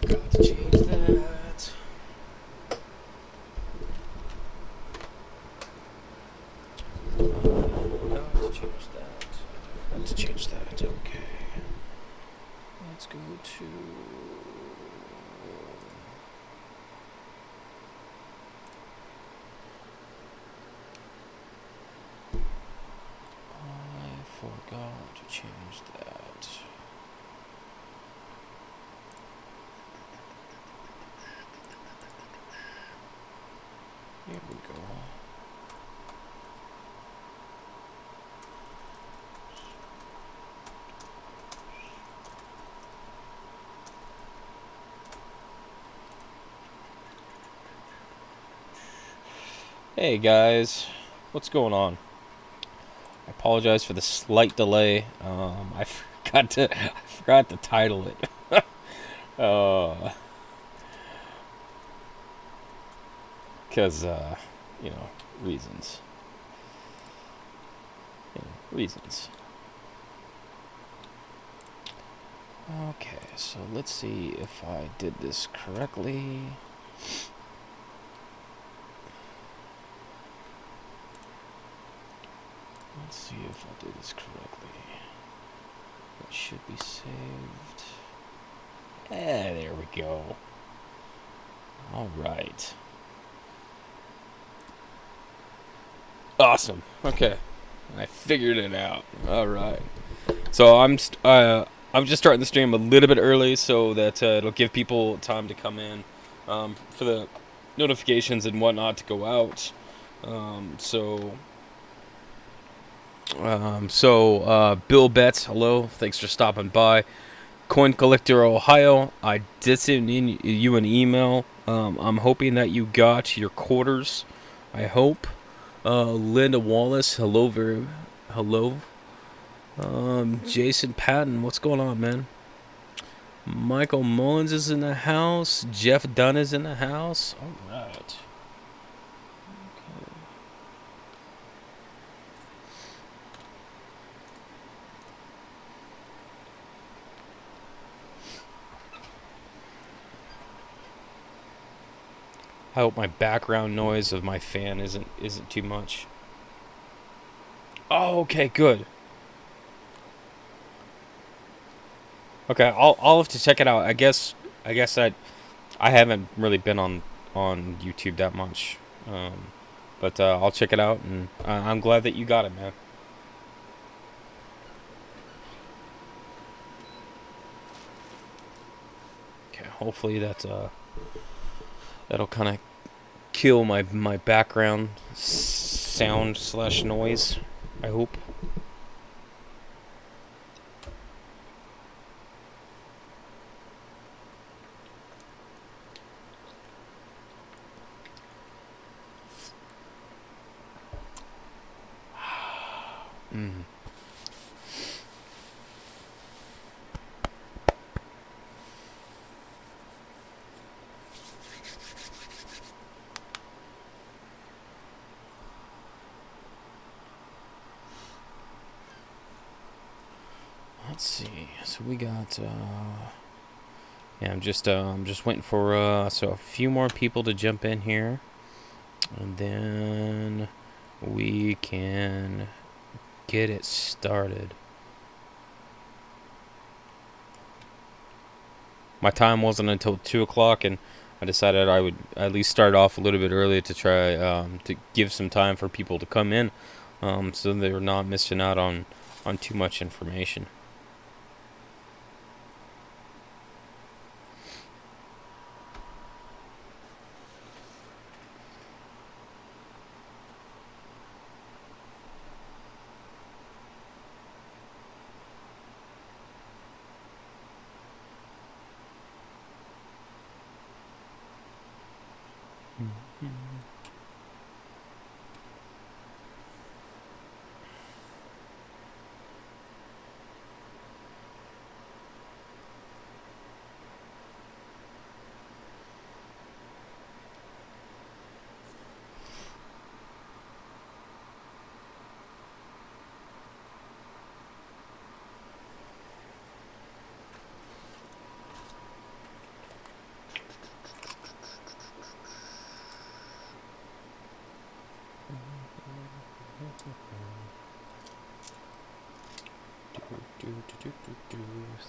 Forgot to change that. Forgot to change that. Forgot to change that. Okay. Let's go to. I forgot to change that. Here we go. Hey guys, what's going on? I apologize for the slight delay. I forgot to title it. uh, Cause you know, reasons. Reasons. Okay, so let's see if I did this correctly. Let's see if I did this correctly. It should be saved. There we go. Alright. Awesome. Okay. I figured it out. Alright. So I'm just starting the stream a little bit early so that it'll give people time to come in for the notifications and whatnot to go out. Bill Betts, hello. Thanks for stopping by. Coin Collector Ohio, I did send you an email. I'm hoping that you got your quarters. I hope. Linda Wallace, hello. Jason Patton, what's going on, man? Michael Mullins is in the house. Jeff Dunn is in the house. All right. I hope my background noise of my fan isn't too much. Oh, okay, good. Okay, I'll have to check it out. I guess I haven't really been on YouTube that much, but I'll check it out, and I'm glad that you got it, man. Okay, hopefully that'll kind of kill my background sound / noise. I hope. Let's see. So we got. Yeah, I'm just waiting for so a few more people to jump in here, and then we can get it started. My time wasn't until 2 o'clock, and I decided I would at least start off a little bit early to try to give some time for people to come in, so they're not missing out on too much information.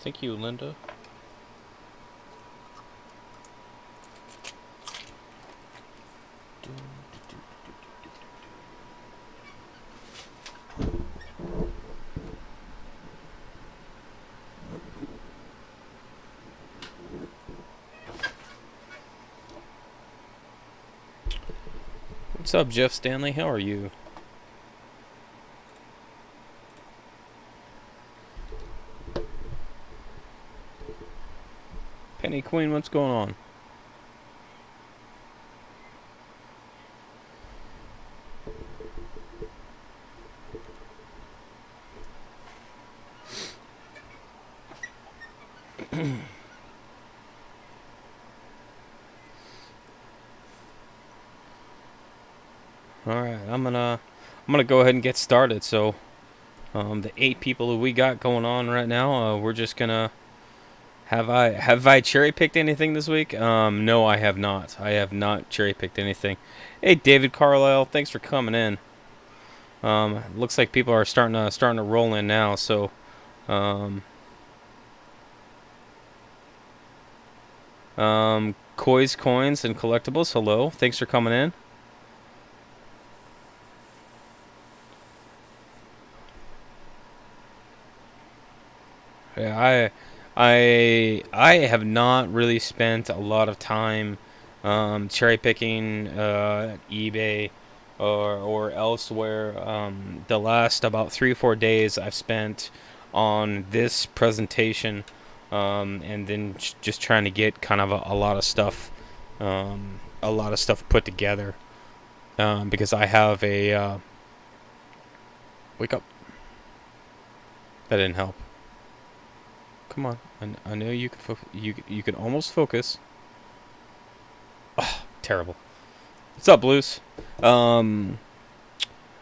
Thank you, Linda. What's up, Jeff Stanley? How are you? Penny Queen, what's going on? All right, I'm gonna go ahead and get started. So, the 8 people that we got going on right now, we're just gonna have I cherry picked anything this week? No, I have not. I have not cherry picked anything. Hey, David Carlisle, thanks for coming in. Looks like people are starting to roll in now. So, Coins, and Collectibles. Hello, thanks for coming in. Yeah, I have not really spent a lot of time cherry picking eBay or elsewhere. The last about 3 or 4 days I've spent on this presentation, and then just trying to get kind of a lot of stuff, put together, because I have a wake up. That didn't help. Come on, I know you can. You can almost focus. Oh, terrible. What's up, Blues? Been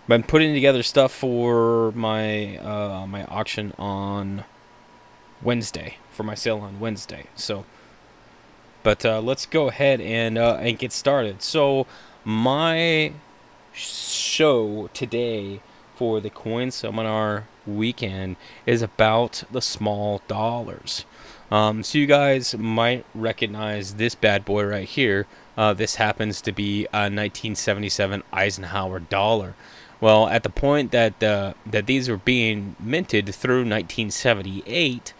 putting together stuff for my my auction on Wednesday, for my sale on Wednesday. So, but let's go ahead and get started. So, my show today for the Coin Seminar Weekend is about the small dollars. So you guys might recognize this bad boy right here. This happens to be a 1977 Eisenhower dollar. Well, at the point that these were being minted through 1978,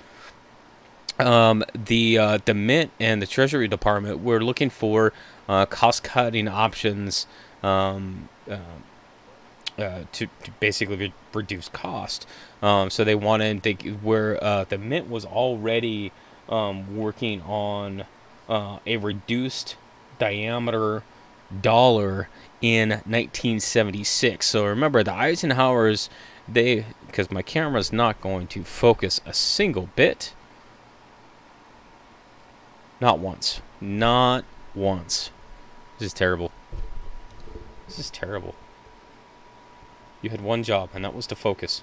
the Mint and the Treasury Department were looking for cost-cutting options, to basically reduce cost. So they wanted where the Mint was already working on a reduced diameter dollar in 1976. So remember, the Eisenhowers, because my camera's not going to focus a single bit. Not once. Not once. This is terrible. This is terrible. You had one job, and that was to focus.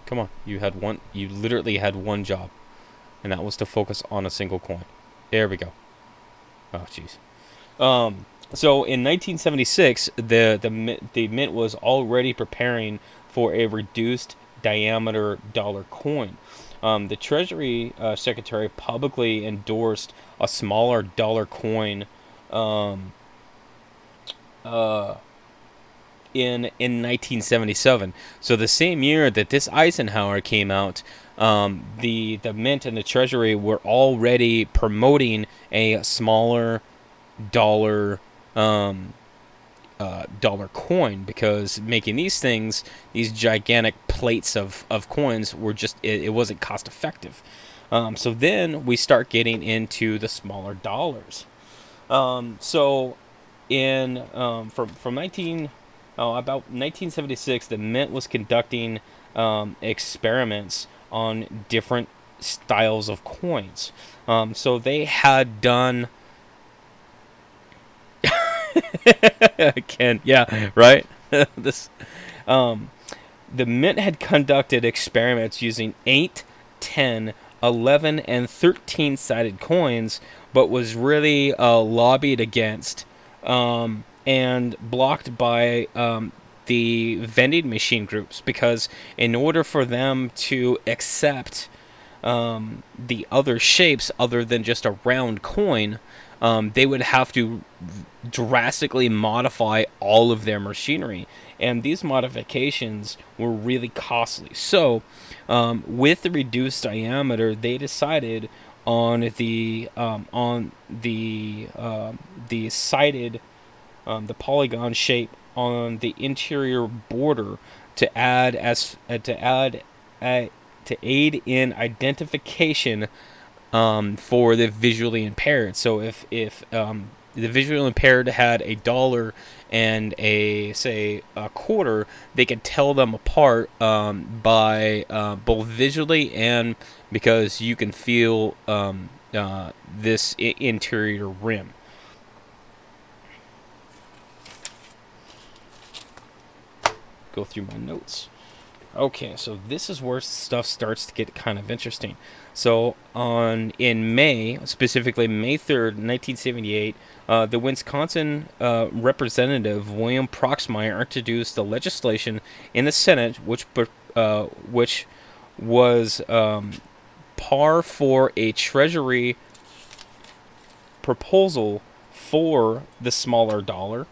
Come on, you literally had one job, and that was to focus on a single coin. There we go. Oh, jeez. So in 1976, the Mint was already preparing for a reduced diameter dollar coin. The Treasury Secretary publicly endorsed a smaller dollar coin in 1977. So the same year that this Eisenhower came out, the Mint and the Treasury were already promoting a smaller dollar dollar coin, because making these gigantic plates of coins, were just it wasn't cost effective. So then we start getting into the smaller dollars. So in about 1976, the Mint was conducting experiments on different styles of coins. So they had done. Ken, yeah, right. The Mint had conducted experiments using 8, 10, 11, and 13-sided coins, but was really lobbied against and blocked by the vending machine groups, because in order for them to accept the other shapes other than just a round coin, they would have to drastically modify all of their machinery, and these modifications were really costly. So, with the reduced diameter, they decided on the sided, the polygon shape on the interior border to add as to add to aid in identification for the visually impaired. So if the visually impaired had a dollar and a quarter, they could tell them apart by both visually and because you can feel this interior rim. Go through my notes. Okay, so this is where stuff starts to get kind of interesting. So in May, specifically May 3rd, 1978, the Wisconsin representative William Proxmire introduced the legislation in the Senate, which was par for a Treasury proposal for the smaller dollar,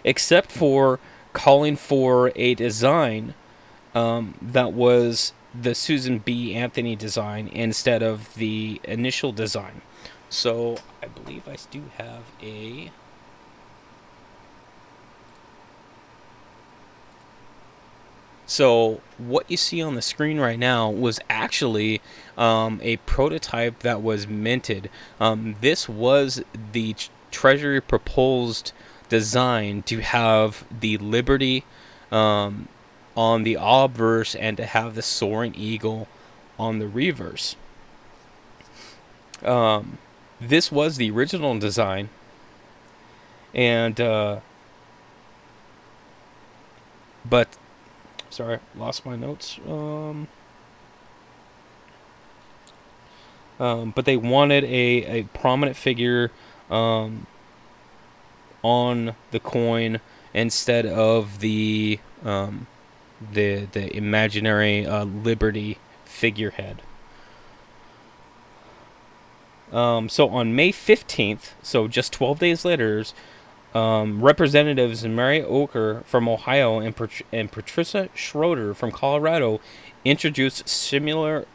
except for calling for a design that was the Susan B. Anthony design instead of the initial design. So I believe I do have a... So what you see on the screen right now was actually a prototype that was minted. This was the Treasury proposed design to have the Liberty on the obverse and to have the soaring eagle on the reverse. This was the original design, and but sorry, lost my notes. But they wanted a prominent figure on the coin instead of the imaginary Liberty figurehead. So on May 15th, so just 12 days later, Representatives Mary Ocher from Ohio and Patricia Schroeder from Colorado introduced similar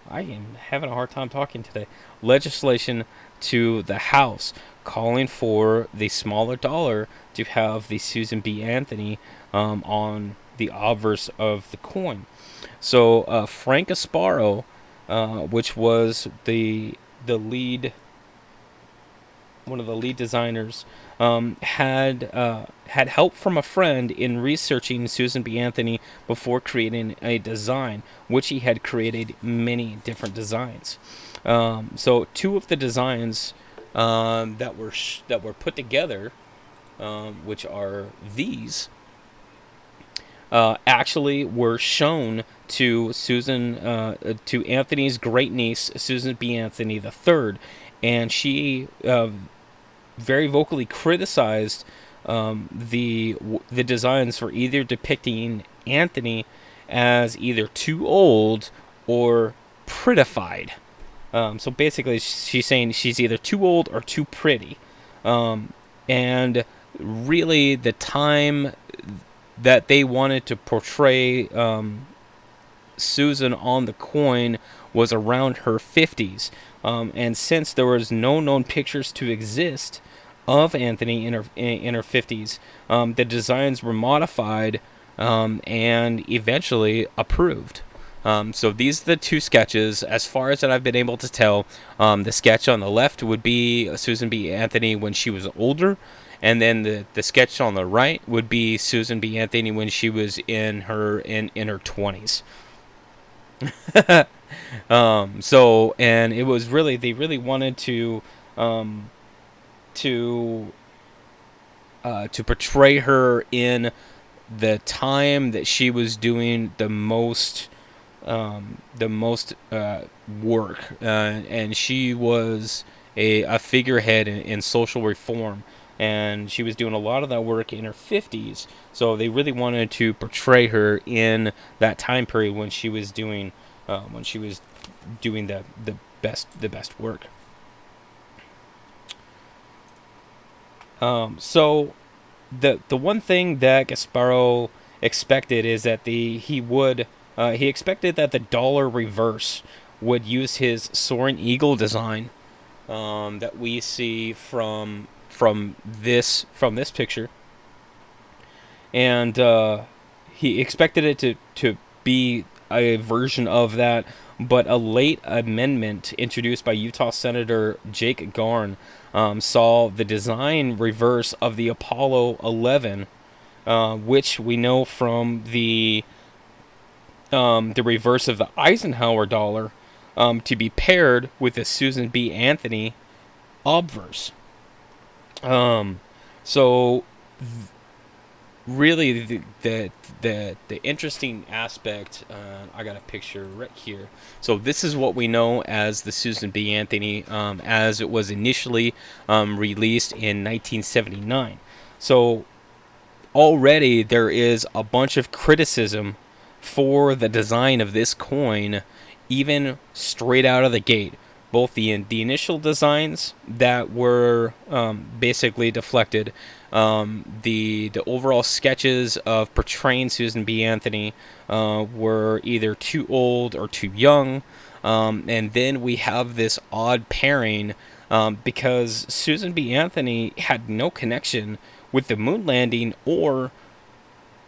I am having a hard time talking today, legislation to the House, calling for the smaller dollar to have the Susan B. Anthony on the obverse of the coin. So Frank Asparo, which was the lead, one of the lead designers, had help from a friend in researching Susan B. Anthony before creating a design, which he had created many different designs. So two of the designs that were put together, which are these, actually were shown to to Anthony's great niece, Susan B. Anthony III, and she very vocally criticized the designs for either depicting Anthony as either too old or prettified. So basically, she's saying she's either too old or too pretty. And really, the time that they wanted to portray Susan on the coin was around her 50s. And since there was no known pictures to exist of Anthony in her 50s, the designs were modified and eventually approved. So these are the two sketches. As far as that I've been able to tell, the sketch on the left would be Susan B. Anthony when she was older, and then the sketch on the right would be Susan B. Anthony when she was in her 20s. So, and it was really, they really wanted to portray her in the time that she was doing the most work, and she was a figurehead in social reform, and she was doing a lot of that work in her 50s. So they really wanted to portray her in that time period when she was doing the best work. So the one thing that Gasparo expected is that he expected that the dollar reverse would use his soaring eagle design that we see from this picture, and he expected it to be a version of that, but a late amendment introduced by Utah Senator Jake Garn saw the design reverse of the Apollo 11, which we know from the reverse of the Eisenhower dollar, to be paired with the Susan B. Anthony obverse. So really the interesting aspect, I got a picture right here. So this is what we know as the Susan B. Anthony, as it was initially released in 1979. So already there is a bunch of criticism for the design of this coin, even straight out of the gate. Both the initial designs that were basically deflected, the overall sketches of portraying Susan B. Anthony were either too old or too young, and then we have this odd pairing because Susan B. Anthony had no connection with the moon landing or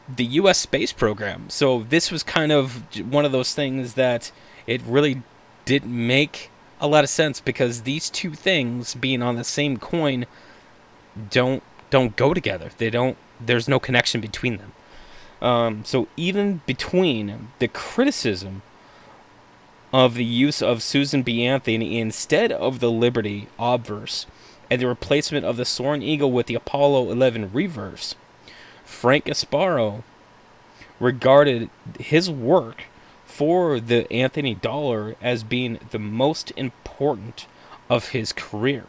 the U.S. space program. So this was kind of one of those things that it really didn't make a lot of sense, because these two things being on the same coin don't go together. There's no connection between them. So even between the criticism of the use of Susan B. Anthony instead of the Liberty obverse and the replacement of the Soaring Eagle with the Apollo 11 reverse, Frank Gasparo regarded his work for the Anthony dollar as being the most important of his career,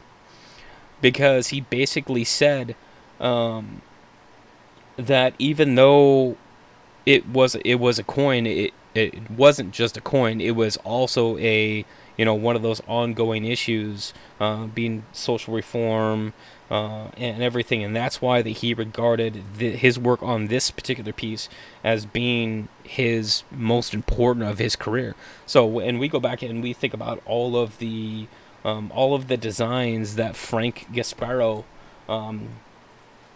because he basically said that even though it was a coin, it wasn't just a coin. It was also one of those ongoing issues, being social reform and everything, and that's why that he regarded his work on this particular piece as being his most important of his career. So when we go back and we think about all of the designs that Frank Gasparo,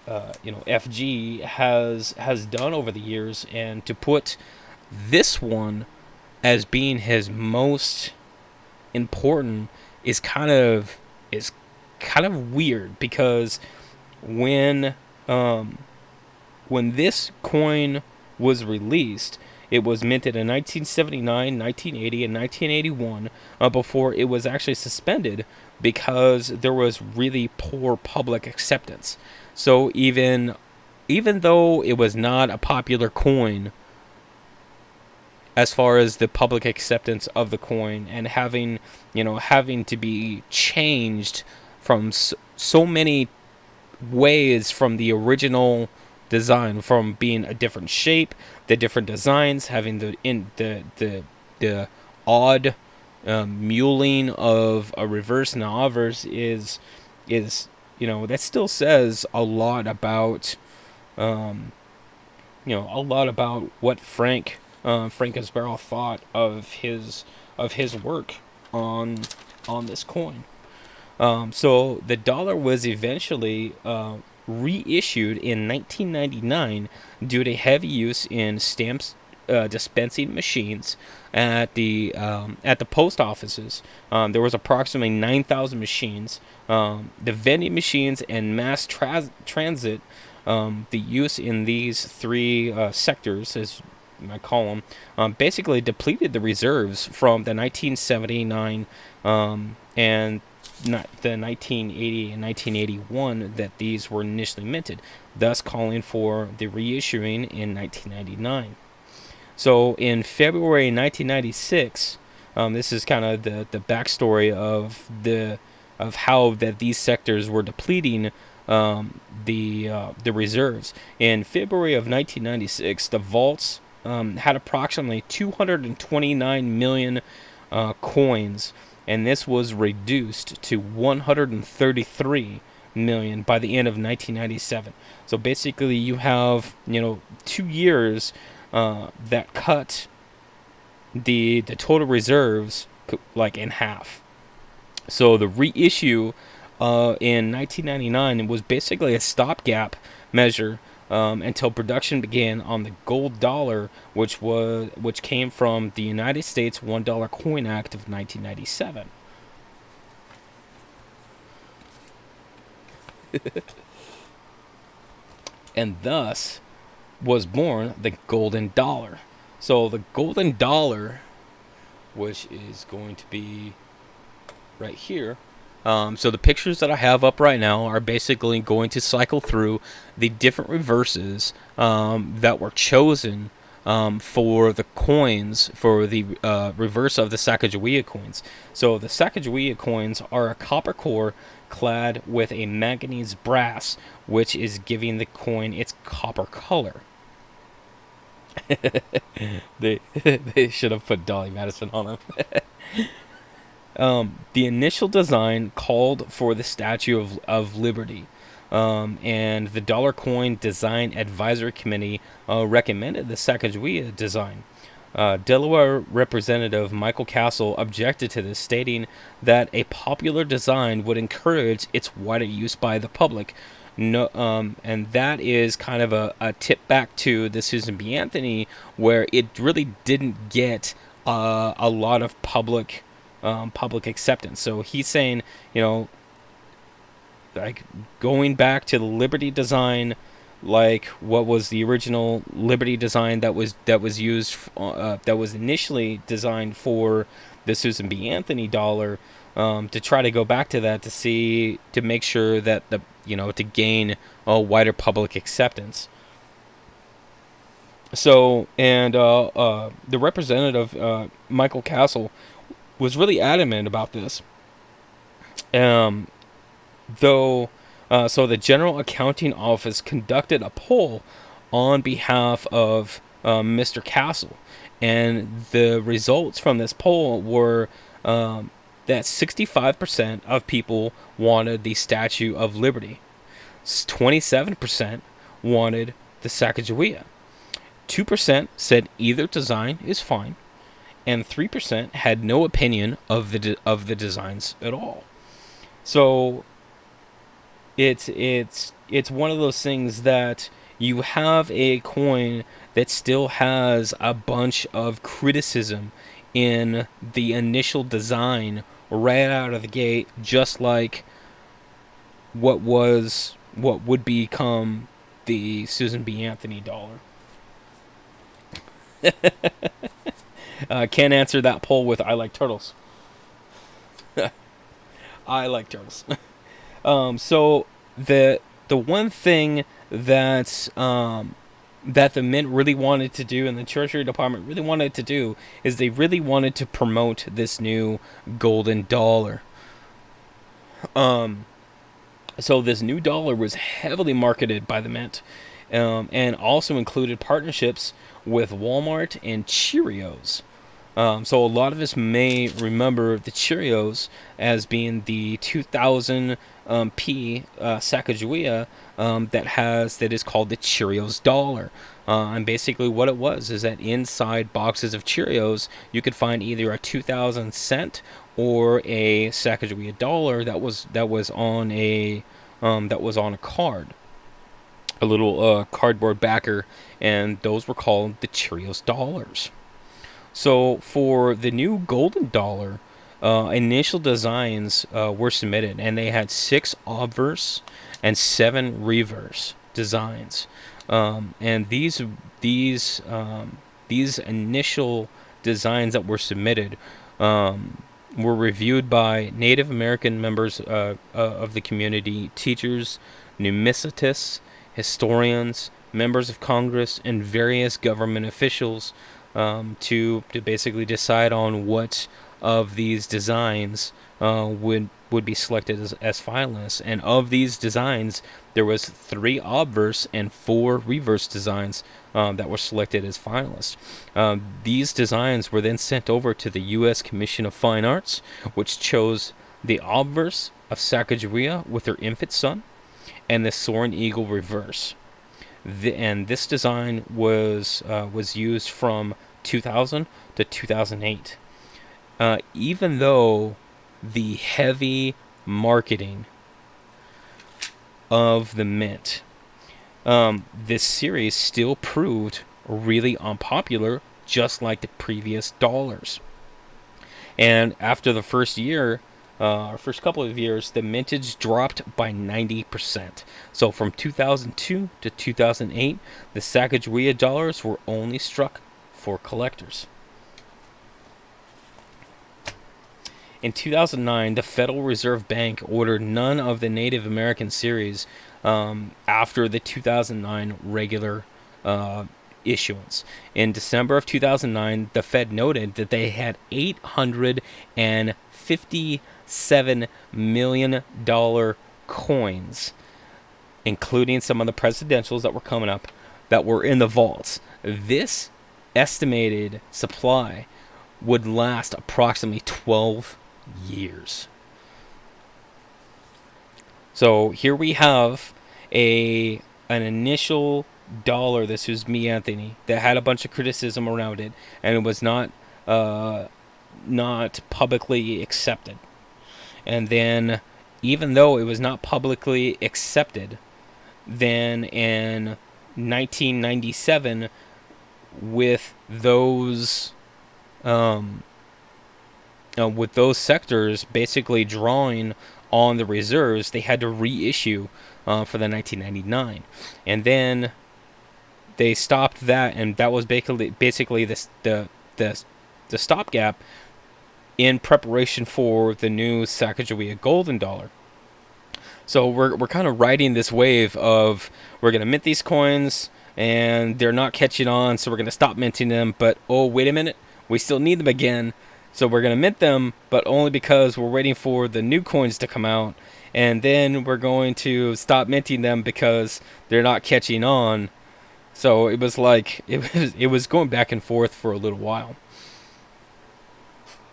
FG has done over the years, and to put this one as being his most important is kind of weird, because when this coin was released, it was minted in 1979, 1980, and 1981 before it was actually suspended because there was really poor public acceptance. So even though it was not a popular coin as far as the public acceptance of the coin, and having to be changed from so many ways from the original design, from being a different shape, the different designs, having the odd muling of a reverse and an obverse is that still says a lot about what Frank Gasparo thought of his work on this coin. So the dollar was eventually reissued in 1999 due to heavy use in stamps dispensing machines at the post offices. There was approximately 9,000 machines. The vending machines and mass transit, the use in these three sectors, as I call them, basically depleted the reserves from the 1979 and not the 1980 and 1981 that these were initially minted, thus calling for the reissuing in 1999. So in February 1996, this is kind of the backstory of how that these sectors were depleting. the reserves. In February of 1996, the vaults had approximately 229 million coins, and this was reduced to 133 million by the end of 1997. So basically, you have 2 years that cut the total reserves like in half. So the reissue in 1999 was basically a stopgap measure until production began on the gold dollar, which came from the United States $1 Coin Act of 1997. And thus was born the golden dollar. So the golden dollar, which is going to be right here. So the pictures that I have up right now are basically going to cycle through the different reverses that were chosen for the coins, for the reverse of the Sacagawea coins. So the Sacagawea coins are a copper core clad with a manganese brass, which is giving the coin its copper color. they should have put Dolly Madison on them. The initial design called for the Statue of Liberty, and the Dollar Coin Design Advisory Committee recommended the Sacagawea design. Delaware Representative Michael Castle objected to this, stating that a popular design would encourage its wider use by the public. No, and that is kind of a tip back to the Susan B. Anthony, where it really didn't get a lot of public acceptance. So he's saying, like going back to the Liberty design, like what was the original Liberty design that was used, that was initially designed for the Susan B. Anthony dollar, to try to go back to that to make sure that to gain a wider public acceptance. So, and the representative Michael Castle was really adamant about this. So the General Accounting Office conducted a poll on behalf of Mr. Castle, and the results from this poll were that 65% of people wanted the Statue of Liberty, 27% wanted the Sacagawea, 2% said either design is fine, and 3% had no opinion of the designs at all. So it's one of those things that you have a coin that still has a bunch of criticism in the initial design right out of the gate, just like what would become the Susan B. Anthony dollar. Can't answer that poll with "I like turtles." I like turtles. So the one thing that that the Mint really wanted to do, and the Treasury Department really wanted to do, is they really wanted to promote this new golden dollar. So this new dollar was heavily marketed by the Mint, and also included partnerships with Walmart and Cheerios. So a lot of us may remember the Cheerios as being the 2000 p Sacagawea that is called the Cheerios dollar. And basically what it was is that inside boxes of Cheerios you could find either a 2000 cent or a Sacagawea dollar that was on a card, a little cardboard backer, and those were called the Cheerios dollars. So for the new golden dollar, initial designs were submitted, and they had 6 obverse and 7 reverse designs. And these initial designs that were submitted were reviewed by Native American members of the community, teachers, numismatists, historians, members of Congress, and various government officials, to basically decide on what of these designs would would be selected as finalists. And of these designs, there was 3 obverse and 4 reverse designs that were selected as finalists. These designs were then sent over to the U.S. Commission of Fine Arts, which chose the obverse of Sacagawea with her infant son, and the Soaring Eagle reverse. And this design was used from 2000 to 2008. Even though the heavy marketing of the mint, this series still proved really unpopular, just like the previous dollars. And after the first couple of years, the mintage dropped by 90%. So from 2002 to 2008, the Sacagawea dollars were only struck for collectors. In 2009, the Federal Reserve Bank ordered none of the Native American series after the 2009 regular issuance. In December of 2009, the Fed noted that they had $857 million coins, including some of the presidentials that were coming up, that were in the vaults. This estimated supply would last approximately 12 years. So here we have an initial dollar. This was me, Anthony, that had a bunch of criticism around it, and it was not publicly accepted. And then, even though it was not publicly accepted, then in 1997, with those sectors basically drawing on the reserves, they had to reissue for the 1999, and then they stopped that, and that was basically the stopgap in preparation for the new Sacagawea golden dollar. So we're kind of riding this wave of, we're going to mint these coins and they're not catching on, so we're going to stop minting them, but oh, wait a minute, we still need them again. So we're going to mint them, but only because we're waiting for the new coins to come out. And then we're going to stop minting them because they're not catching on. So it was like, it was going back and forth for a little while.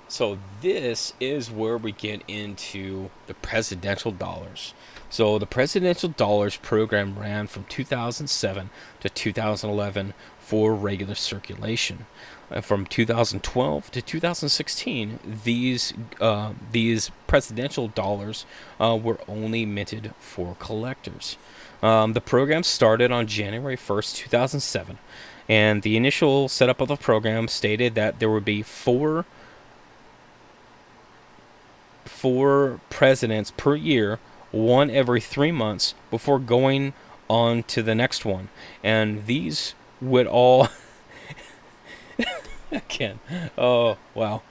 So this is where we get into the presidential dollars. So the presidential dollars program ran from 2007 to 2011 for regular circulation. From 2012 to 2016, these presidential dollars were only minted for collectors. The program started on January 1st, 2007, and the initial setup of the program stated that there would be four presidents per year, one every 3 months, before going on to the next one. And these would all... Again. Oh, wow.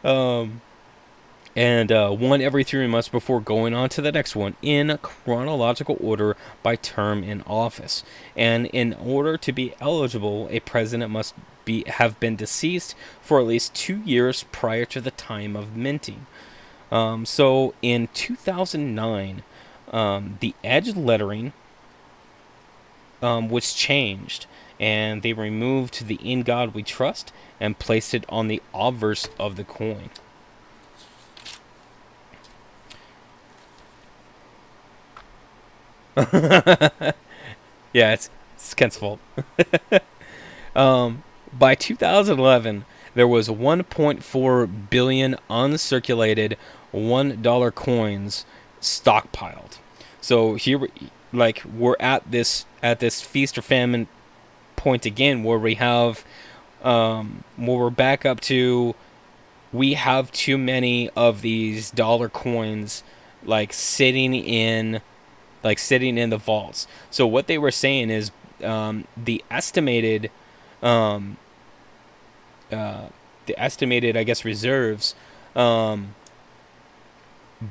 And one every 3 months before going on to the next one, in chronological order by term in office. And in order to be eligible, a president must have been deceased for at least 2 years prior to the time of minting. So in 2009, the edge lettering was changed, and they removed the "In God We Trust" and placed it on the obverse of the coin. Yeah, it's Kent's fault. By 2011, there was 1.4 billion uncirculated $1 coins stockpiled. So here, we're at this feast or famine point again, where we have, where we're back up to, we have too many of these dollar coins, sitting in the vaults. So what they were saying is, the estimated, I guess, reserves,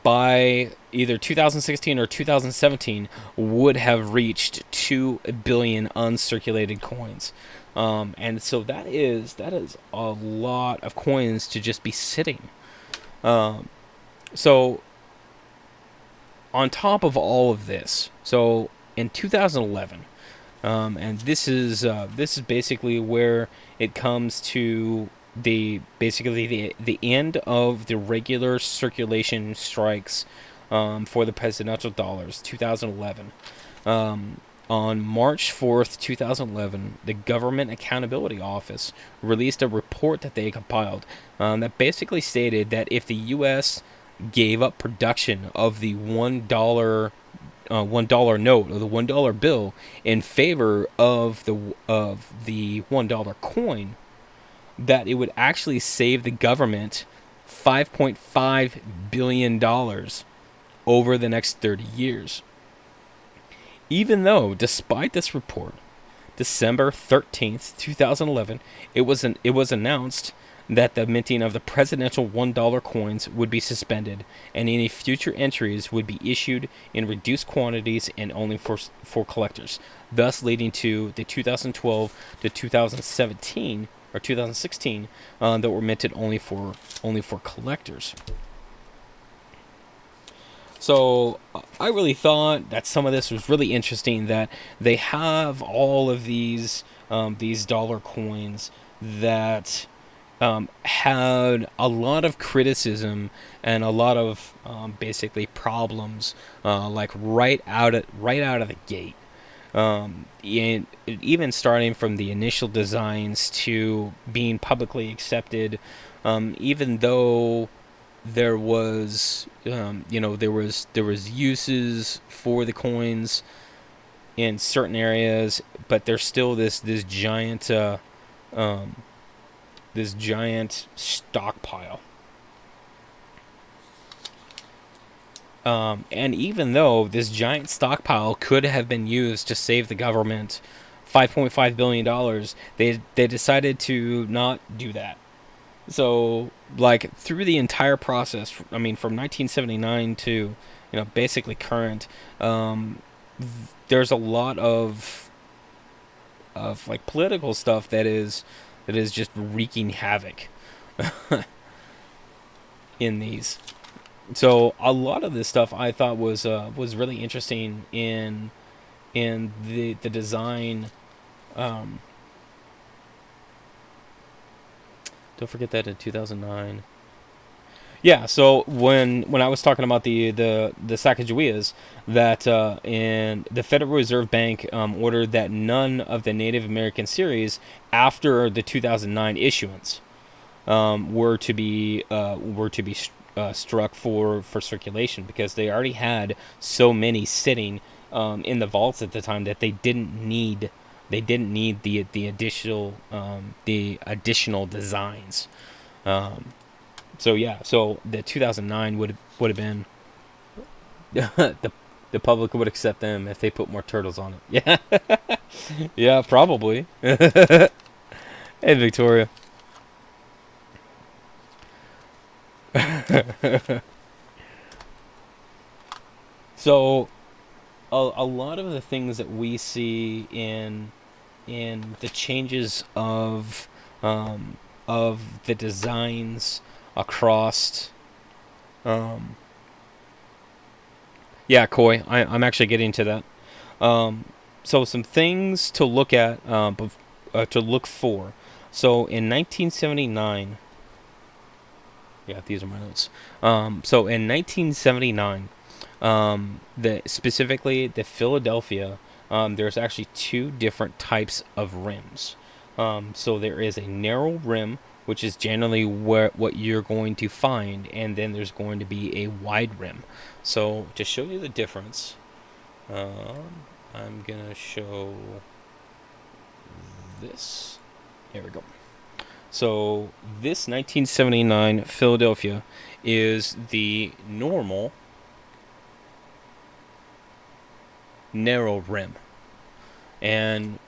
by either 2016 or 2017 would have reached 2 billion uncirculated coins. And so that is a lot of coins to just be sitting. So on top of all of this, so in 2011, and this is basically where it comes to the end of the regular circulation strikes for the presidential dollars. 2011. On March 4th, 2011, the Government Accountability Office released a report that they compiled that basically stated that if the U.S. gave up production of the $1 note or the $1 bill in favor of the $1 coin, that it would actually save the government $5.5 billion over the next 30 years. Even though, despite this report, December 13th, 2011, it was announced that the minting of the presidential $1 coins would be suspended, and any future entries would be issued in reduced quantities and only for collectors, thus leading to the 2012 to 2017 or 2016 that were minted only for collectors. So I really thought that some of this was really interesting. That they have all of these dollar coins that had a lot of criticism and a lot of basically problems, like right out of the gate. And even starting from the initial designs to being publicly accepted, even though there was there was uses for the coins in certain areas, but there's still this giant stockpile. And even though this giant stockpile could have been used to save the government $5.5 billion, they decided to not do that. So, like, through the entire process, I mean, from 1979 to, basically current, there's a lot of like political stuff that is just wreaking havoc in these. So a lot of this stuff I thought was really interesting in the design. Don't forget that in 2009. Yeah, so when I was talking about the Sacagaweas, that and the Federal Reserve Bank ordered that none of the Native American series after the 2009 issuance were to be struck for circulation, because they already had so many sitting in the vaults at the time that they didn't need the additional designs. So yeah, so the 2009 would have been the public would accept them if they put more turtles on it. Yeah, yeah, probably. Hey, Victoria. So a lot of the things that we see in the changes of the designs across. Yeah, Koi, I'm actually getting to that. So some things to look at, to look for. So in 1979, yeah, these are my notes. So in 1979, specifically the Philadelphia, there's actually two different types of rims. So there is a narrow rim, which is generally what you're going to find, and then there's going to be a wide rim. So to show you the difference, I'm gonna show this. There we go. So this 1979 Philadelphia is the normal narrow rim. And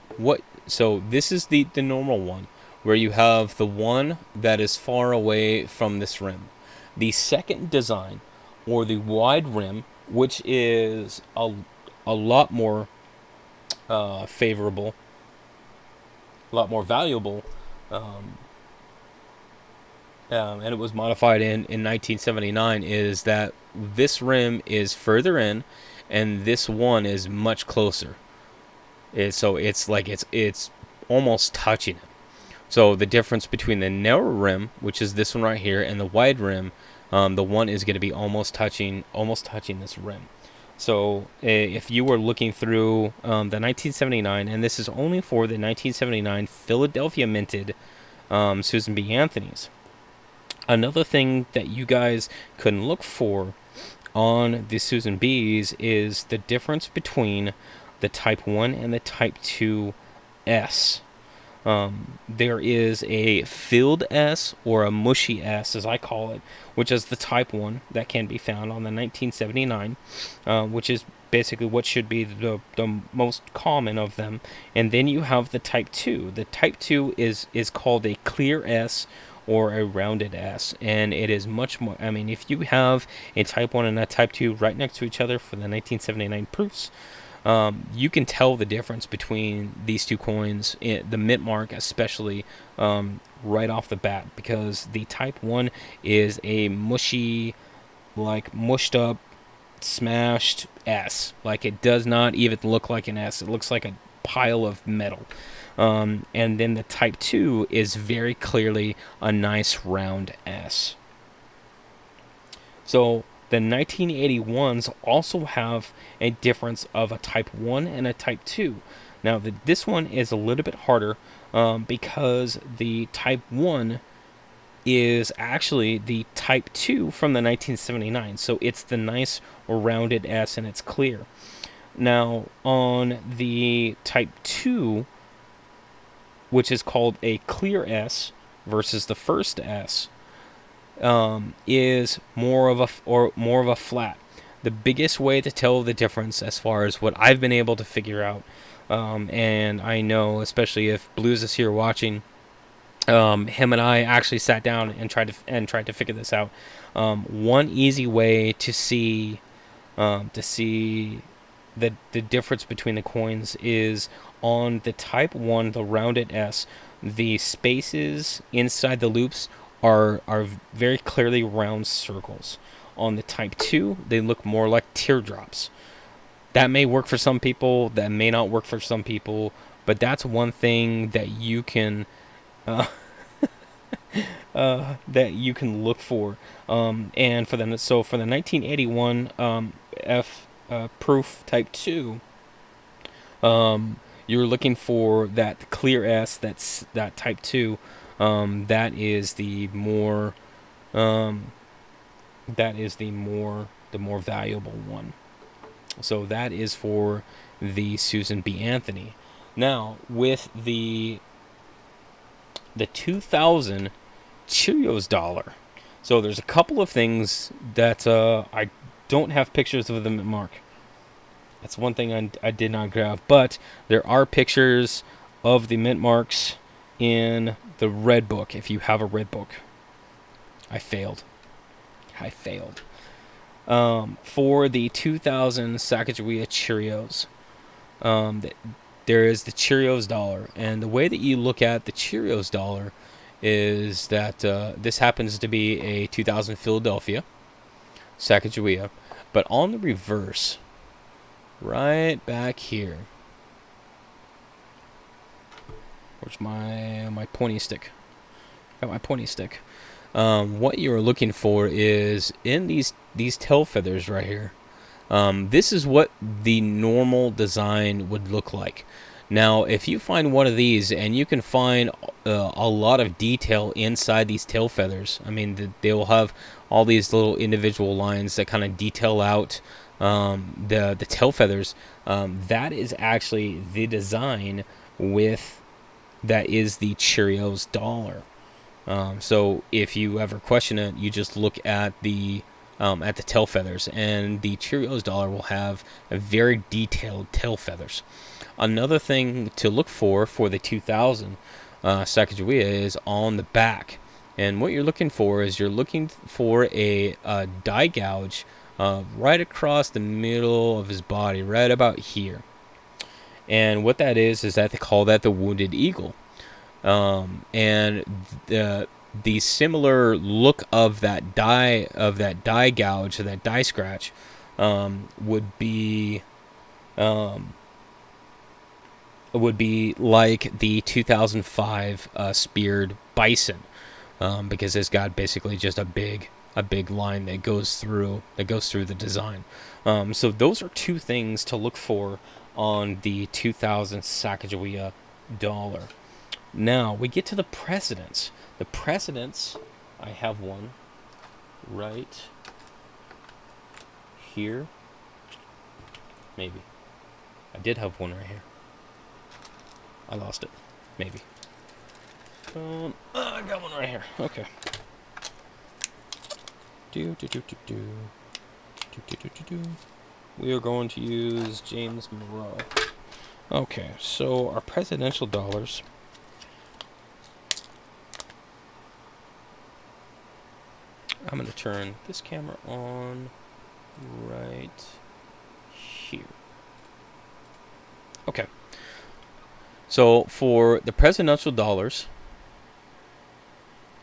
so this is the normal one, where you have the one that is far away from this rim. The second design, or the wide rim, which is a lot more favorable, a lot more valuable, and it was modified in 1979, is that this rim is further in, and this one is much closer. So it's like it's almost touching it. So the difference between the narrow rim, which is this one right here, and the wide rim, the one is going to be almost touching this rim. So if you were looking through the 1979, and this is only for the 1979 Philadelphia minted Susan B. Anthony's. Another thing that you guys can look for on the Susan B's is the difference between the Type 1 and the Type 2 S. There is a filled S, or a mushy S as I call it, which is the Type 1 that can be found on the 1979, which is basically what should be the most common of them. And then you have the Type 2. The Type 2 is called a clear S, or a rounded S, and it is much more. I mean, if you have a Type 1 and a Type 2 right next to each other for the 1979 proofs, you can tell the difference between these two coins, the mint mark especially, right off the bat, because the Type 1 is a mushy, like mushed up, smashed S. Like, it does not even look like an S. It looks like a pile of metal. And then the Type 2 is very clearly a nice round S. So the 1981s also have a difference of a Type 1 and a Type 2. Now, this one is a little bit harder because the Type 1 is actually the Type 2 from the 1979. So it's the nice rounded S, and it's clear. Now, on the Type 2, which is called a clear S versus the first S, is more of a flat. The biggest way to tell the difference, as far as what I've been able to figure out, and I know especially if Blues is here watching, him and I actually sat down and tried to figure this out. One easy way to see the difference between the coins is on the Type 1, the rounded S, the spaces inside the loops are very clearly round circles. On the Type 2, they look more like teardrops. That may work for some people, that may not work for some people, but that's one thing that you can look for. And for the 1981 F proof Type 2, you're looking for that clear S. That Type 2. That is the more valuable one. So that is for the Susan B. Anthony. Now, with the 2000 Cheerios dollar. So there's a couple of things that I don't have pictures of them at Mark. That's one thing I did not grab. But there are pictures of the mint marks in the red book, if you have a red book. I failed. For the 2000 Sacagawea Cheerios, there is the Cheerios dollar. And the way that you look at the Cheerios dollar is that this happens to be a 2000 Philadelphia Sacagawea. But on the reverse, right back here, where's my pointy stick? Got my pointy stick. What you're looking for is in these tail feathers right here. This is what the normal design would look like. Now, if you find one of these and you can find a lot of detail inside these tail feathers, I mean, they will have all these little individual lines that kind of detail out the tail feathers. That is actually the design that is the Cheerios dollar. So if you ever question it, you just look at the tail feathers, and the Cheerios dollar will have a very detailed tail feathers. Another thing to look for the 2000 Sacagawea is on the back, and what you're looking for is a die gouge right across the middle of his body, right about here. And what that is that they call that the wounded eagle. And the similar look of that die gouge, that die scratch, would be like the 2005 speared bison, because it's got basically just a big line that goes through the design. So those are two things to look for on the 2000 Sacagawea dollar. Now we get to the presidents. The presidents, I have one right here. Maybe. I did have one right here. I lost it. Maybe. I got one right here. Okay. We are going to use James Moreau. Okay, so our presidential dollars. I'm going to turn this camera on right here. Okay. So for the presidential dollars,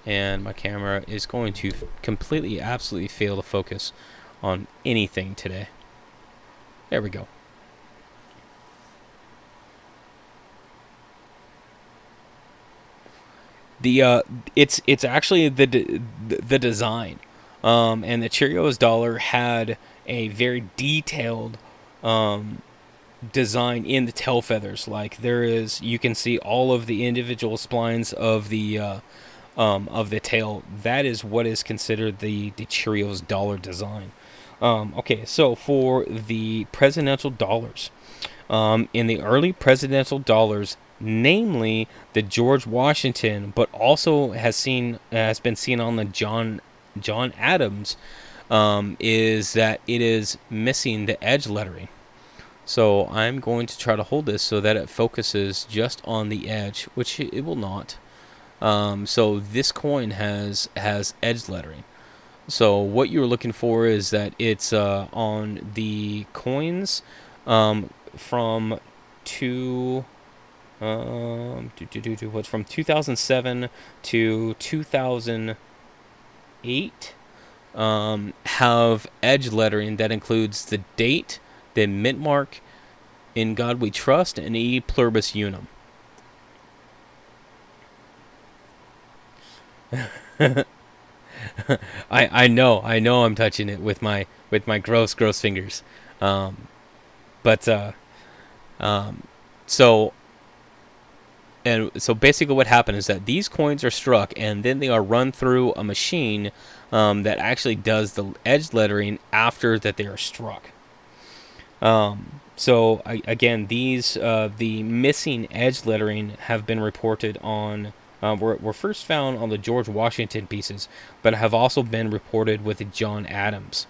and my camera is going to completely, absolutely fail to focus on anything today. There we go. The it's actually the design, and the Cheerios dollar had a very detailed design in the tail feathers. Like there is, you can see all of the individual splines of the tail. That is what is considered the Cheerios dollar design. Okay, so for the presidential dollars, in the early presidential dollars, namely the George Washington, but also has been seen on the John Adams, is that it is missing the edge lettering. So I'm going to try to hold this so that it focuses just on the edge, which it will not. So this coin has edge lettering. So what you're looking for is that it's on the coins from what's from 2007 to 2008, have edge lettering that includes the date, the mint mark, "In God We Trust," and "E Pluribus Unum." I know I'm touching it with my gross fingers, but so basically what happened is that these coins are struck and then they are run through a machine that actually does the edge lettering after that they are struck. So again, these the missing edge lettering have been reported on. Were first found on the George Washington pieces, but have also been reported with the John Adams.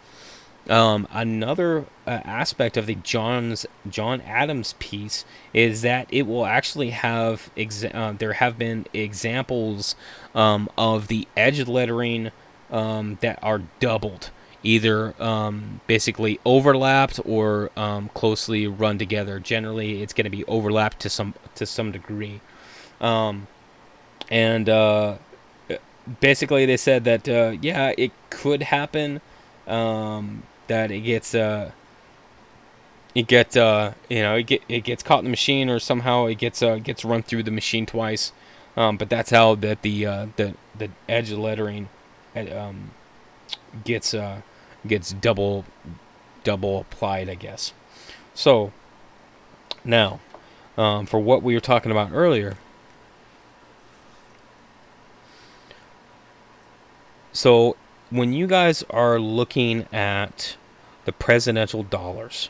Another aspect of the John Adams piece is that it will actually have there have been examples of the edge lettering that are doubled, either basically overlapped or closely run together. Generally, it's going to be overlapped to some degree. And basically, they said that yeah, it could happen that it gets caught in the machine, or somehow it gets run through the machine twice. But that's how that the edge lettering gets double applied, I guess. So now, for what we were talking about earlier. So when you guys are looking at the presidential dollars,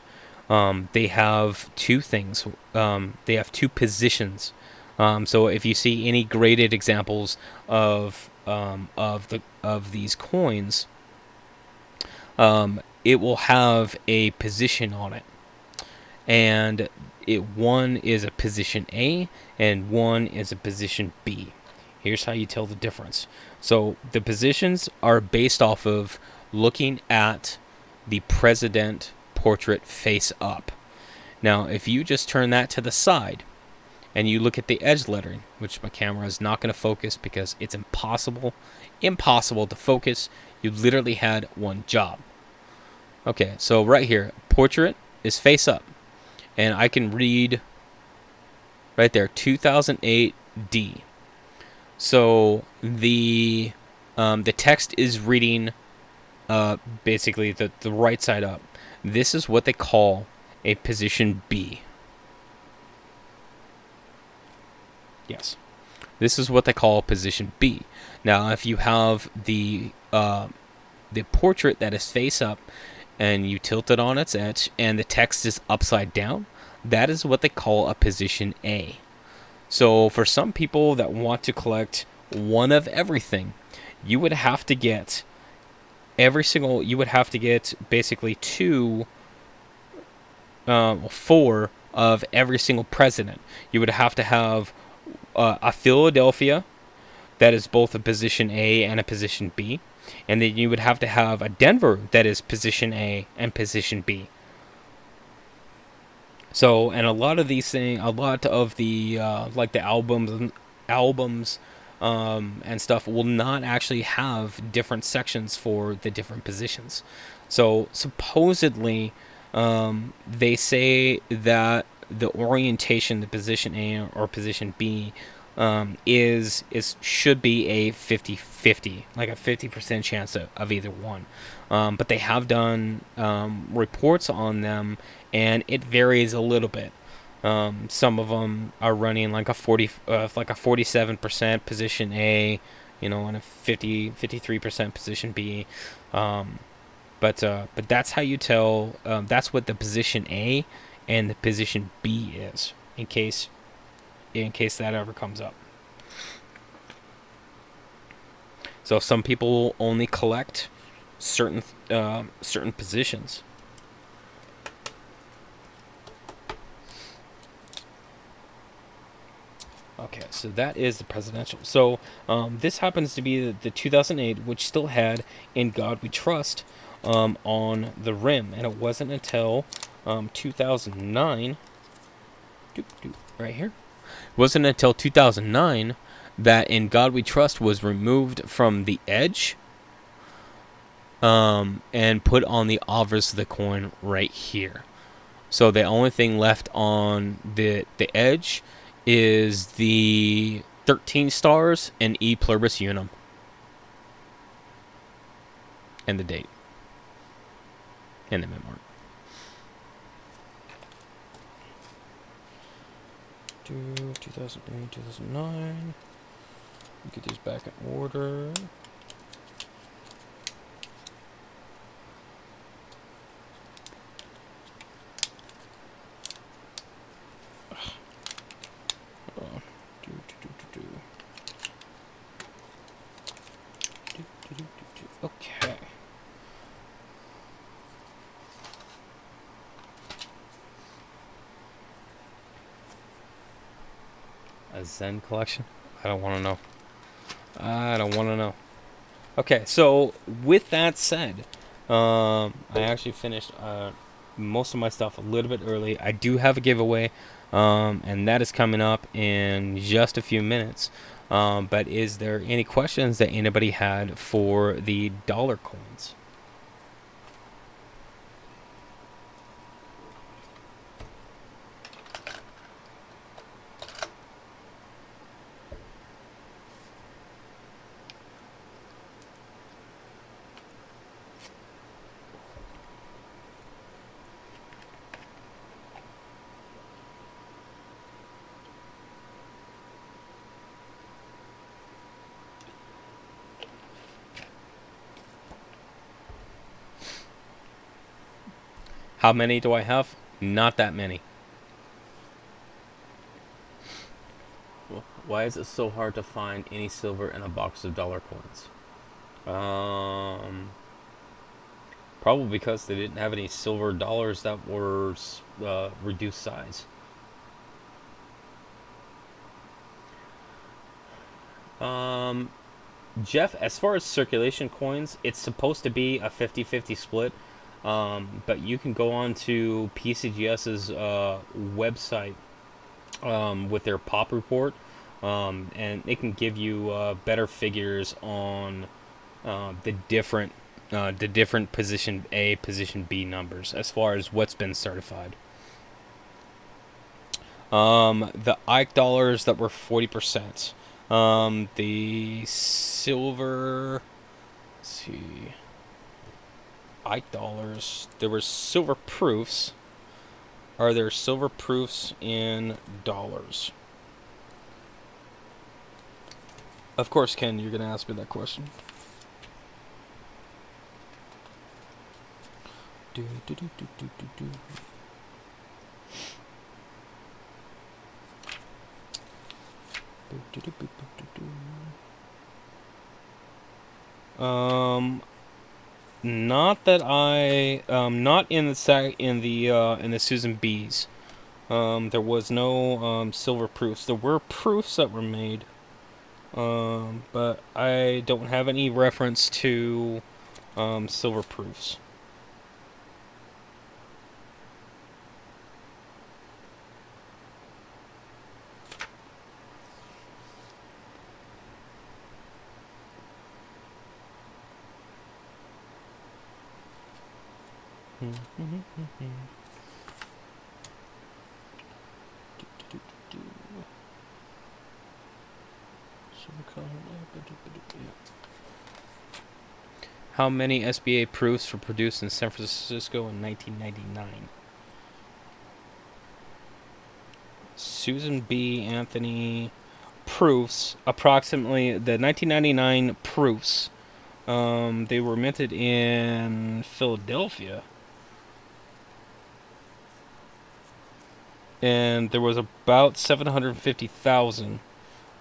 they have two things. They have two positions. So if you see any graded examples of these coins, it will have a position on it, and one is a position A and one is a position B. Here's how you tell the difference. So the positions are based off of looking at the president portrait face up. Now, if you just turn that to the side and you look at the edge lettering, which my camera is not going to focus because it's impossible to focus. You literally had one job. Okay, so right here, portrait is face up, and I can read right there 2008 D. So the text is reading basically the right side up. This is what they call a position B. Yes, this is what they call position B. Now, if you have the portrait that is face up and you tilt it on its edge and the text is upside down, that is what they call a position A. So for some people that want to collect one of everything, you would have to get basically four of every single president. You would have to have a Philadelphia that is both a position A and a position B, and then you would have to have a Denver that is position A and position B. So, and a lot of these things, a lot of the like the albums and stuff will not actually have different sections for the different positions. So supposedly, they say that the orientation, the position A or position B, should be a 50-50, like a 50% chance of either one. But they have done reports on them, and it varies a little bit. Some of them are running like a 47% position A, and a 53% position B. But that's how you tell. That's what the position A and the position B is, in case that ever comes up. So some people only collect certain positions. Okay, so that is the presidential. So this happens to be the 2008, which still had "In God We Trust" on the rim, and it wasn't until 2009, right here. It wasn't until 2009 that "In God We Trust" was removed from the edge and put on the obverse of the coin right here. So the only thing left on the edge is the 13 stars and E pluribus unum. And the date. And the mint mark. 2008, 2009. Get these back in order. Okay. A Zen collection? I don't want to know. Okay, so with that said, I actually finished most of my stuff a little bit early. I do have a giveaway, and that is coming up in just a few minutes. But is there any questions that anybody had for the dollar coins? How many do I have? Not that many. Why is it so hard to find any silver in a box of dollar coins? Probably because they didn't have any silver dollars that were reduced size. Jeff, as far as circulation coins, it's supposed to be a 50-50 split. But you can go on to PCGS's website with their pop report, and it can give you better figures on the different position A, position B numbers as far as what's been certified. The Ike dollars that were 40%. The silver. Let's see. Ike dollars. There were silver proofs. Are there silver proofs in dollars? Of course, Ken, you're going to ask me that question. Do, do, do, do, do, do, do. Not that I not in the Susan B's. There was no silver proofs. There were proofs that were made, but I don't have any reference to silver proofs. How many SBA proofs were produced in San Francisco in 1999? Susan B. Anthony proofs, approximately the 1999 proofs. They were minted in Philadelphia. And there was about 750,000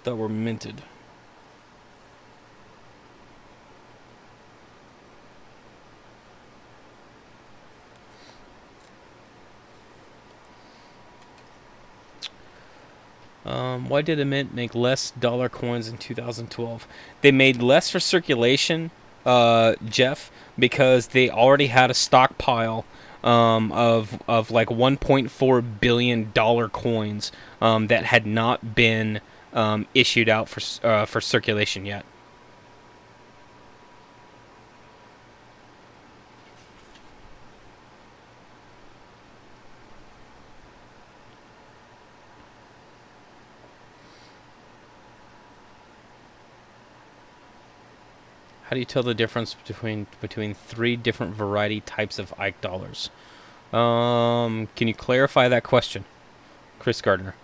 that were minted. Why did the mint make less dollar coins in 2012? They made less for circulation, Jeff, because they already had a stockpile of like 1.4 billion dollar coins that had not been issued out for circulation yet. How do you tell the difference between three different variety types of Ike dollars? Can you clarify that question, Chris Gardner?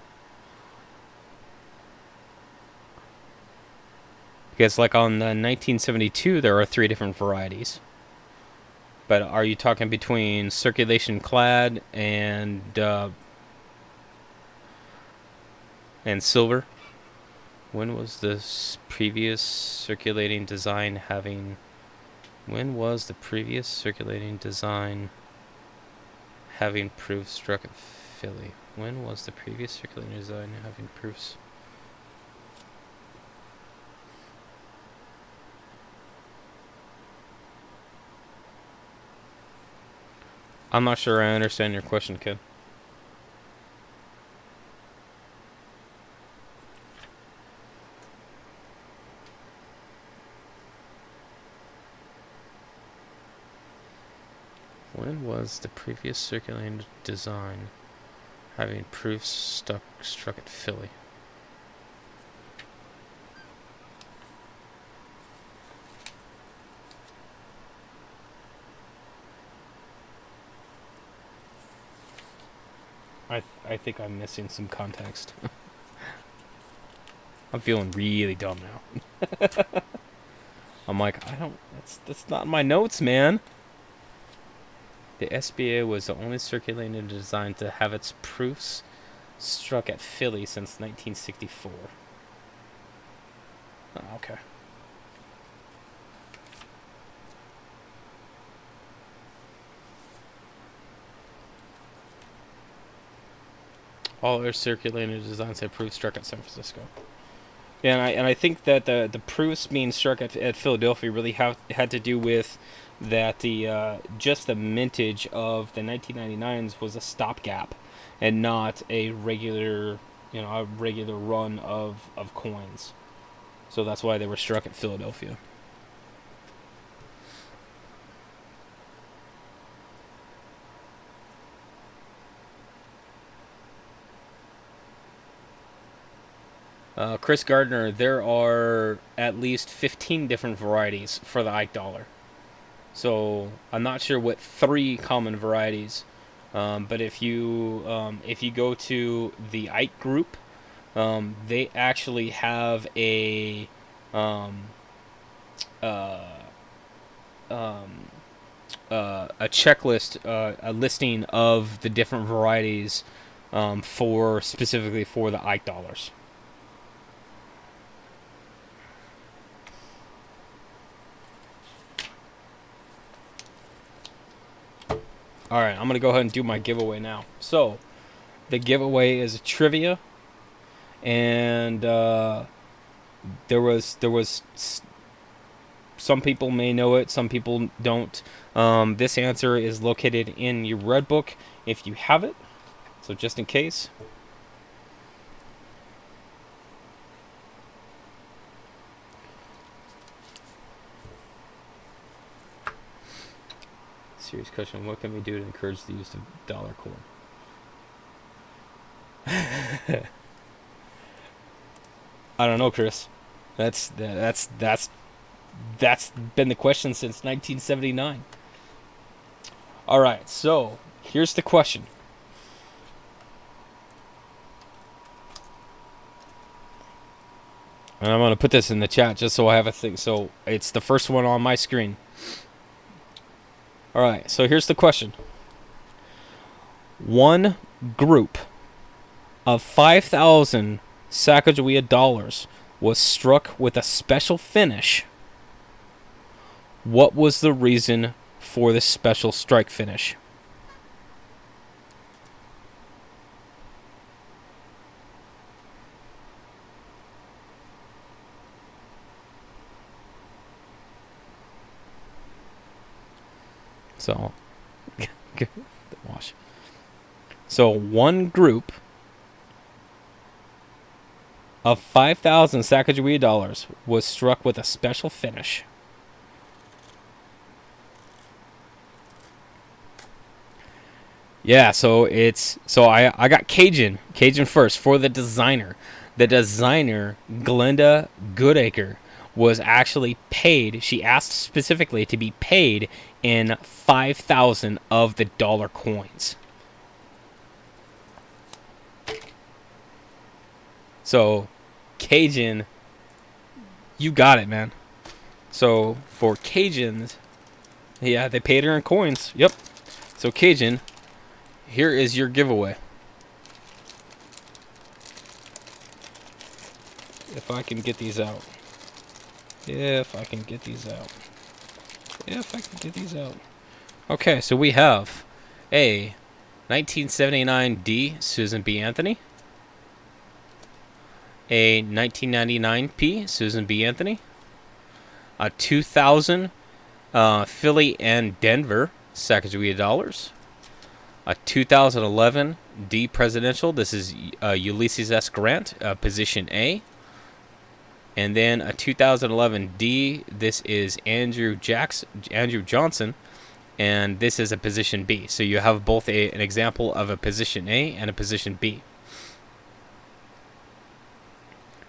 Because like on the 1972, there are three different varieties. But are you talking between circulation clad and silver? When was the previous circulating design having? When was the previous circulating design having proofs struck at Philly? When was the previous circulating design having proofs? I'm not sure I understand your question, kid. When was the previous circulating design having proofs struck at Philly? I think I'm missing some context. I'm feeling really dumb now. I'm like, that's not in my notes, man. The SBA was the only circulating design to have its proofs struck at Philly since 1964. Oh, okay. All other circulating designs have proofs struck at San Francisco. Yeah, and I think that the proofs being struck at Philadelphia really had to do with that the just the mintage of the 1999s was a stopgap and not a regular a regular run of coins. So that's why they were struck at Philadelphia. Chris Gardner, there are at least 15 different varieties for the Ike dollar. So I'm not sure what 3 common varieties, but if you go to the Ike group, they actually have um, uh, um, a checklist, a listing of the different varieties for specifically for the Ike dollars. All right, I'm gonna go ahead and do my giveaway now. So the giveaway is a trivia, and there was some people may know it, some people don't. This answer is located in your red book if you have it. So just in case. Serious question: what can we do to encourage the use of dollar coin? I don't know, Chris. That's been the question since 1979. All right, so here's the question. And I'm going to put this in the chat just so I have a thing. So it's the first one on my screen. All right, so here's the question. One group of 5,000 Sacagawea dollars was struck with a special finish. What was the reason for this special strike finish? So, wash. So one group of 5,000 Sacagawea dollars was struck with a special finish. Yeah, so I got Cajun first for the designer. The designer, Glenda Goodacre, was actually paid. She asked specifically to be paid in 5,000 of the dollar coins. So, Cajun, you got it, man. So for Cajuns, yeah, they paid her in coins. Yep. So Cajun, here is your giveaway. If I can get these out. Okay, so we have a 1979 D Susan B. Anthony, a 1999 P Susan B. Anthony, a 2000 Philly and Denver Sacagawea dollars, a 2011 D Presidential. This is Ulysses S. Grant, position A. And then a 2011 D. This is Andrew Johnson, and this is a position B. So you have both an example of a position A and a position B.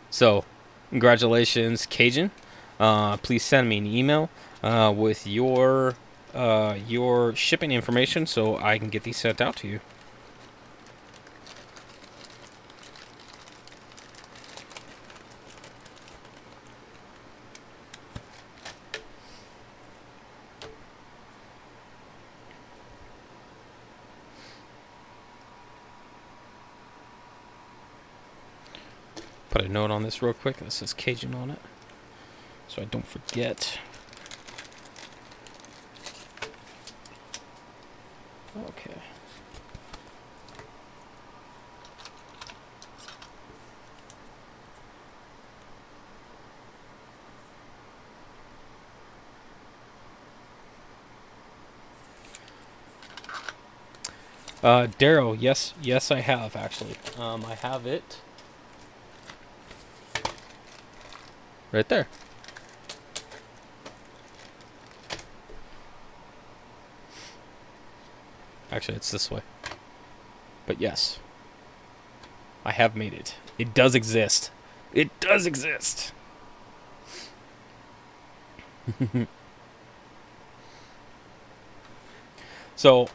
So, congratulations, Cajun. Please send me an email with your shipping information so I can get these sent out to you. Put a note on this real quick that says Cajun on it, so I don't forget. Okay. Daryl, yes, I have actually. I have it. Right there. Actually, it's this way. But yes, I have made it. It does exist. It does exist. So,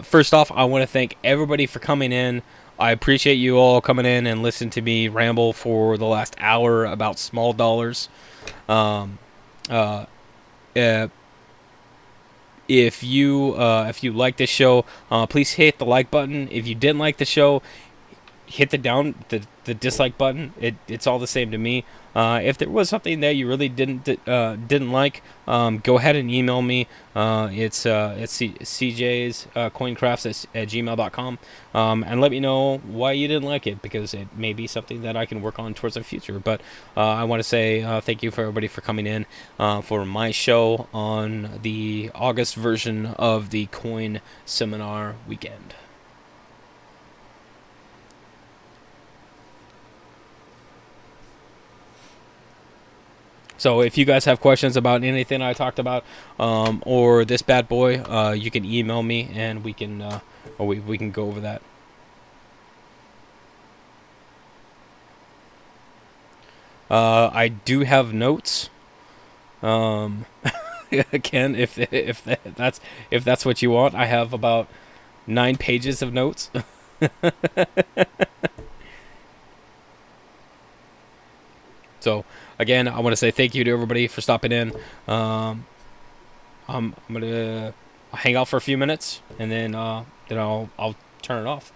first off, I want to thank everybody for coming in. I appreciate you all coming in and listening to me ramble for the last hour about small dollars. Um, uh, uh, if you like this show, please hit the like button. If you didn't like the show, hit the dislike button. It's all the same to me. If there was something that you really didn't like, go ahead and email me. It's CJ's coincrafts at gmail.com, and let me know why you didn't like it, because it may be something that I can work on towards the future. But I want to say thank you for everybody for coming in for my show on the August version of the Coin Seminar Weekend. So if you guys have questions about anything I talked about, or this bad boy, you can email me and we can go over that. I do have notes. Um, Again, if that's what you want, I have about 9 pages of notes. So again, I want to say thank you to everybody for stopping in. I'm gonna hang out for a few minutes, and then I'll turn it off.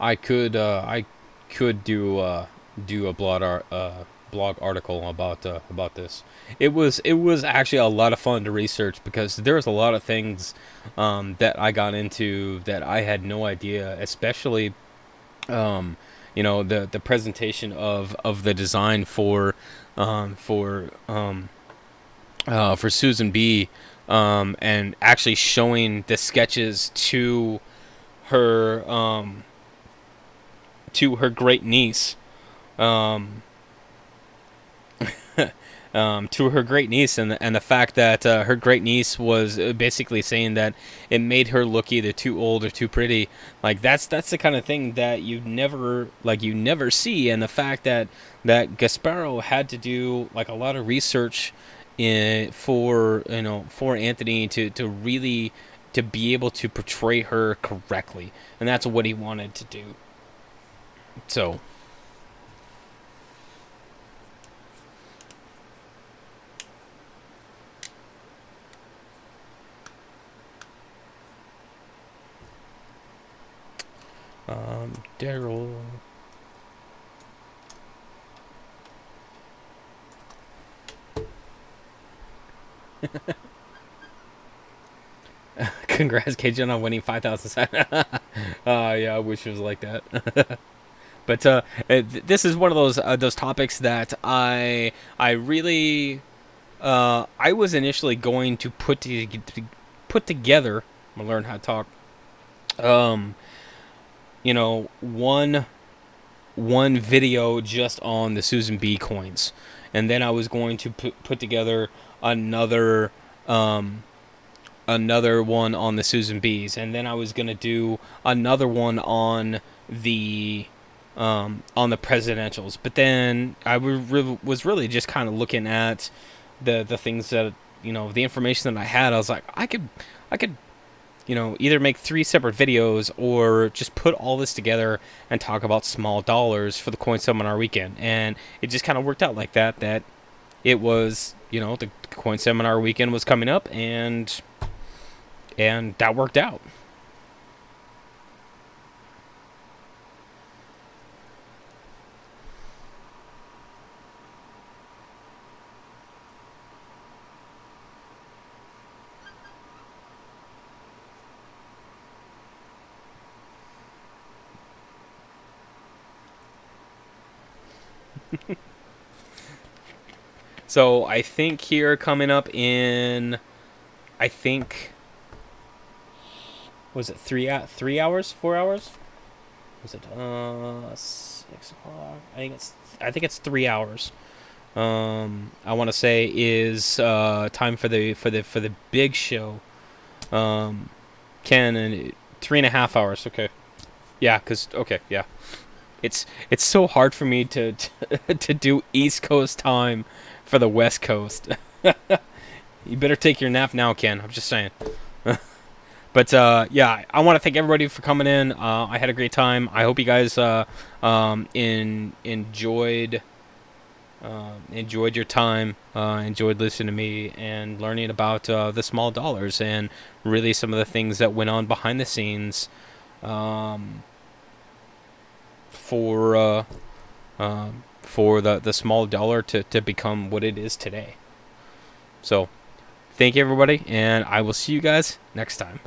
I could do a blog article about this. It was actually a lot of fun to research, because there's a lot of things that I got into that I had no idea, especially um, the presentation of the design for Susan B, and actually showing the sketches her um, to her great niece, um, to her great niece, and the fact that her great niece was basically saying that it made her look either too old or too pretty. Like that's the kind of thing that you never see, and the fact that Gasparo had to do like a lot of research for Anthony to really to be able to portray her correctly, and that's what he wanted to do. So, Daryl. Congrats, Cajun, on winning 5,000. Yeah, I wish it was like that. But this is one of those topics that I really I was initially going to put together. I'm gonna learn how to talk. Um, one video just on the Susan B coins, and then I was going to put together another um another one on the Susan B's, and then I was gonna do another one on the presidentials. But then I was really just kind of looking at the things that the information that I had. I was like, I could either make 3 separate videos or just put all this together and talk about small dollars for the Coin Seminar Weekend. And it just kind of worked out like that. That it was the Coin Seminar Weekend was coming up, and that worked out. So I think here coming up in, I think, was it 3 hours, 4 hours? Was it 6 o'clock? I think it's 3 hours. I want to say is time for the big show. Ken, and 3.5 hours. Okay, yeah, yeah. It's so hard for me to do East Coast time for the West Coast. You better take your nap now, Ken. I'm just saying. But yeah, I want to thank everybody for coming in. I had a great time. I hope you guys enjoyed your time, enjoyed listening to me and learning about the small dollars and really some of the things that went on behind the scenes for the small dollar to become what it is today. So thank you, everybody, and I will see you guys next time.